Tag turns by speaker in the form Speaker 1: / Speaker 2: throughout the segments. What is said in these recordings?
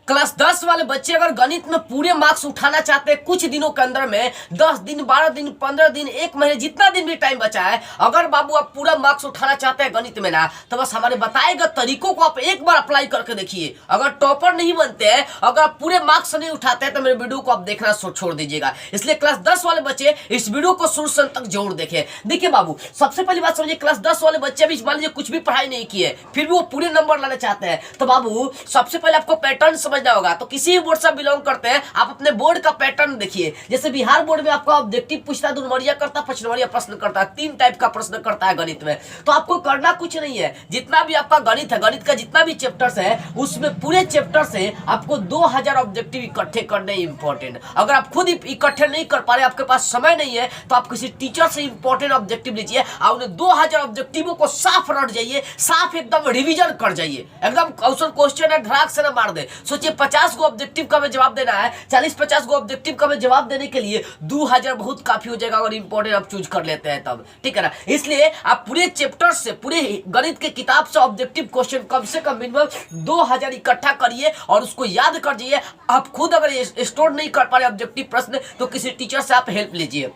Speaker 1: Class 10 वाले बच्चे अगर गणित में पूरे मार्क्स उठाना चाहते हैं कुछ दिनों के अंदर में 10 दिन 12 दिन 15 दिन 1 महीने जितना दिन भी टाइम बचा है, अगर बाबू आप पूरा मार्क्स उठाना चाहते हैं गणित में ना, तो बस हमारे बताए गए तरीकों को आप एक बार अप्लाई करके देखिए। अगर टॉपर नहीं बनते हैं, अगर आप पूरे मार्क्स नहीं उठाते हैं, तो मेरे वीडियो को आप देखना छोड़ दीजिएगा। इसलिए क्लास 10 वाले बच्चे इस वीडियो को शुरू से तक जरूर देखें। देखिए बाबू, सबसे पहली बात समझिए, क्लास 10 वाले बच्चे भी मान लीजिए कुछ भी पढ़ाई नहीं किए, फिर भी वो पूरे नंबर लाना चाहते हैं, तो बाबू सबसे पहले आपको पैटर्न समझना होगा। तो किसी भी बोर्ड से बिलोंग करते हैं, आप अपने बोर्ड का पैटर्न देखिए। जैसे बिहार बोर्ड में आपको ऑब्जेक्टिव पूछता है, 2 नंबरिया करता है, 5 नंबरिया प्रश्न करता है, 3 टाइप का प्रश्न करता है गणित में। तो आपको करना कुछ नहीं है, जितना भी आपका गणित है, गणित का जितना भी चैप्टर्स है, उसमें पूरे चैप्टर से आपको 2000 ऑब्जेक्टिव इकट्ठे करने इंपॉर्टेंट। अगर आप खुद इकट्ठे नहीं कर पा रहे, आपके पास समय नहीं है, तो आप किसी टीचर से इंपॉर्टेंट ऑब्जेक्टिव लीजिए और उन्हें 2000 ऑब्जेक्टिवों को साफ रट जाइए, साफ एकदम रिवीजन कर जाइए। एकदम क्वेश्चन है, धड़ाक से ना मार दे। सोचिए 50 को ऑब्जेक्टिव का जवाब देना है, 40-50 को ऑब्जेक्टिव का जवाब देने के लिए 2000 बहुत काफी हो जाएगा अगर इंपॉर्टेंट आप चूज कर लेते हैं तब, ठीक है ना। इसलिए आप पूरे चैप्टर से, पूरे गणित के किताब से ऑब्जेक्टिव क्वेश्चन कम से कम मिनिमम 2000 इकट्ठा करिए और उसको याद कर जाइए। आप खुद अगर स्टोर नहीं कर पा रहे ऑब्जेक्टिव प्रश्न, तो किसी टीचर से आप हेल्प लीजिए।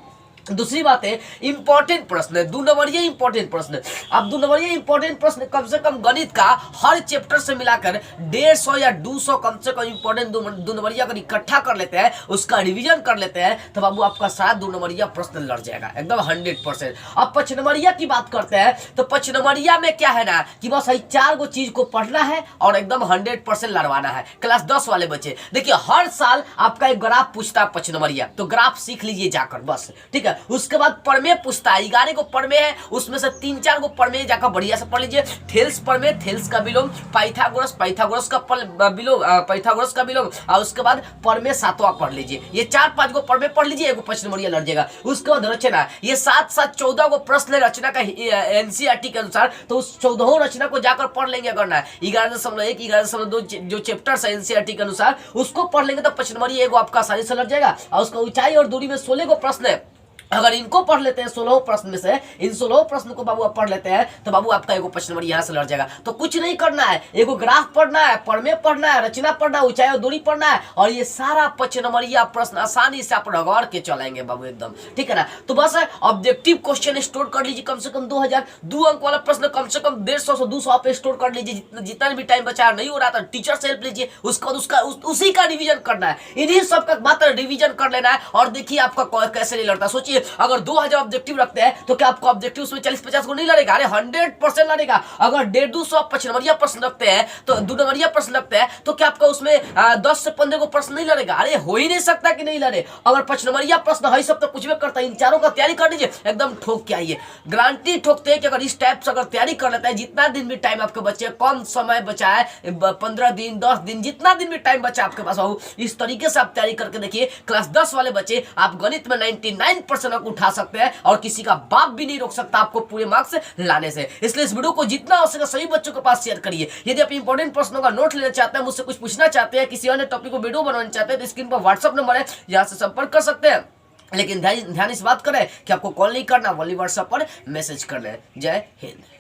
Speaker 1: दूसरी बात है, इंपॉर्टेंट प्रश्न, 2 नंबरिया इंपॉर्टेंट प्रश्न। अब 2 नंबरिया इंपॉर्टेंट प्रश्न कम से कम गणित का हर चैप्टर से मिलाकर 150 या 200 कम से कम इंपॉर्टेंट 2 नंबरिया अगर इकट्ठा कर लेते हैं, उसका रिवीजन कर लेते हैं, तो बाबू आपका सारा 2 नंबरिया प्रश्न लड़ जाएगा एकदम 100%। अब 5 नंबरिया की बात करते हैं, तो 5 नंबरिया में क्या है ना कि बस 4 गो चीज को पढ़ना है और एकदम 100% लड़वाना है। क्लास 10 वाले बच्चे देखिए, हर साल आपका एक ग्राफ पूछता है 5 नंबरिया, तो ग्राफ सीख लीजिए जाकर बस, ठीक है। उसके बाद प्रमेय पूछता है, 11 को प्रमेय है, उसमें से 3-4 को प्रमेय जाकर बढ़िया से पढ़ लीजिए। थेल्स प्रमेय, थेल्स का विलोम, पाइथागोरस, पाइथागोरस का विलोम, पाइथागोरस का विलोम, और उसके बाद प्रमेय 7वां पढ़ लीजिए। ये 4-5 को प्रमेय पढ़ लीजिए, एगो 5 नंबरिया लड़ जाएगा। उसके बाद रचना, ये 7-7 14 को प्रश्न है रचना का एनसीईआरटी के अनुसार, तो उस 14 रचना को जाकर पढ़ लेंगे। अगर ना 11.1 11.2 जो चैप्टर्स है एनसीईआरटी के अनुसार, उसको पढ़ लेंगे तो 5 नंबरिया एगो आपका आसानी से लड़ जाएगा। और उसका ऊंचाई और दूरी में 16 को प्रश्न है, अगर इनको पढ़ लेते हैं 16 प्रश्न में से, इन 16 प्रश्न को बाबू आप पढ़ लेते हैं, तो बाबू आपका एगो 5 नंबर यहाँ से लड़ जाएगा। तो कुछ नहीं करना है, एगो ग्राफ पढ़ना है, प्रमेय पढ़ना है, रचना पढ़ना है, ऊंचाई और दूरी पढ़ना है, और ये सारा 5 नंबरिया प्रश्न आसानी से आप रगड़ के चलाएंगे बाबू एकदम, ठीक है ना। तो बस ऑब्जेक्टिव क्वेश्चन स्टोर कर लीजिए कम से कम 2000, 2 अंक वाला प्रश्न कम से कम 150 से 200 आप स्टोर कर लीजिए। जितना भी टाइम बचा नहीं हो रहा था, टीचर से हेल्प लीजिए। उसका उसी का रिविजन करना है, इन्हीं सब का मात्र रिविजन कर लेना है। और देखिए आपका कैसे नहीं लड़ता। सोचिए अगर 2000 ऑब्जेक्टिव रखते हैं, तो क्या आपका ऑब्जेक्टिव उसमें 40-50 को नहीं लड़ेगा? अरे 100% लड़ेगा। अगर 150-200 5 नंबरिया प्रश्न रखते हैं, तो 2 नंबरिया प्रश्न रखते हैं, तो क्या आपका उसमें 10 से 15 को प्रश्न नहीं लड़ेगा? अरे हो ही नहीं सकता कि नहीं लड़े। अगर 5 नंबरिया प्रश्न है सब तो कुछ भी करता है, इन चारों का तैयारी कर लीजिए, एकदम ठोक के आइए। गारंटी ठोकते हैं कि अगर इस टाइप से अगर तैयारी कर लेता है, जितना दिन भी टाइम आपके बच्चे, कम समय बचा है, 15 दिन 10 दिन जितना दिन भी टाइम बचा आपके पास, इस तरीके से आप तैयारी करके देखिए। क्लास 10 वाले बच्चे आप गणित में 99% अंक उठा सकते हैं और किसी का बाप भी नहीं रोक सकता आपको पूरे मार्क्स लाने से। इसलिए इस वीडियो को जितना हो सके सभी बच्चों के पास शेयर करिए। यदि आप इंपॉर्टेंट प्रश्नों का नोट लेना चाहते हैं, मुझसे कुछ पूछना चाहते हैं, किसी अन्य टॉपिक को वीडियो बनाना चाहते हैं, तो स्क्रीन पर व्हाट्सएप नंबर है, यहां से संपर्क कर सकते हैं। लेकिन ध्यान इस बात करें कि आपको कॉल नहीं करना, ओनली व्हाट्सएप पर मैसेज करना है। जय हिंद।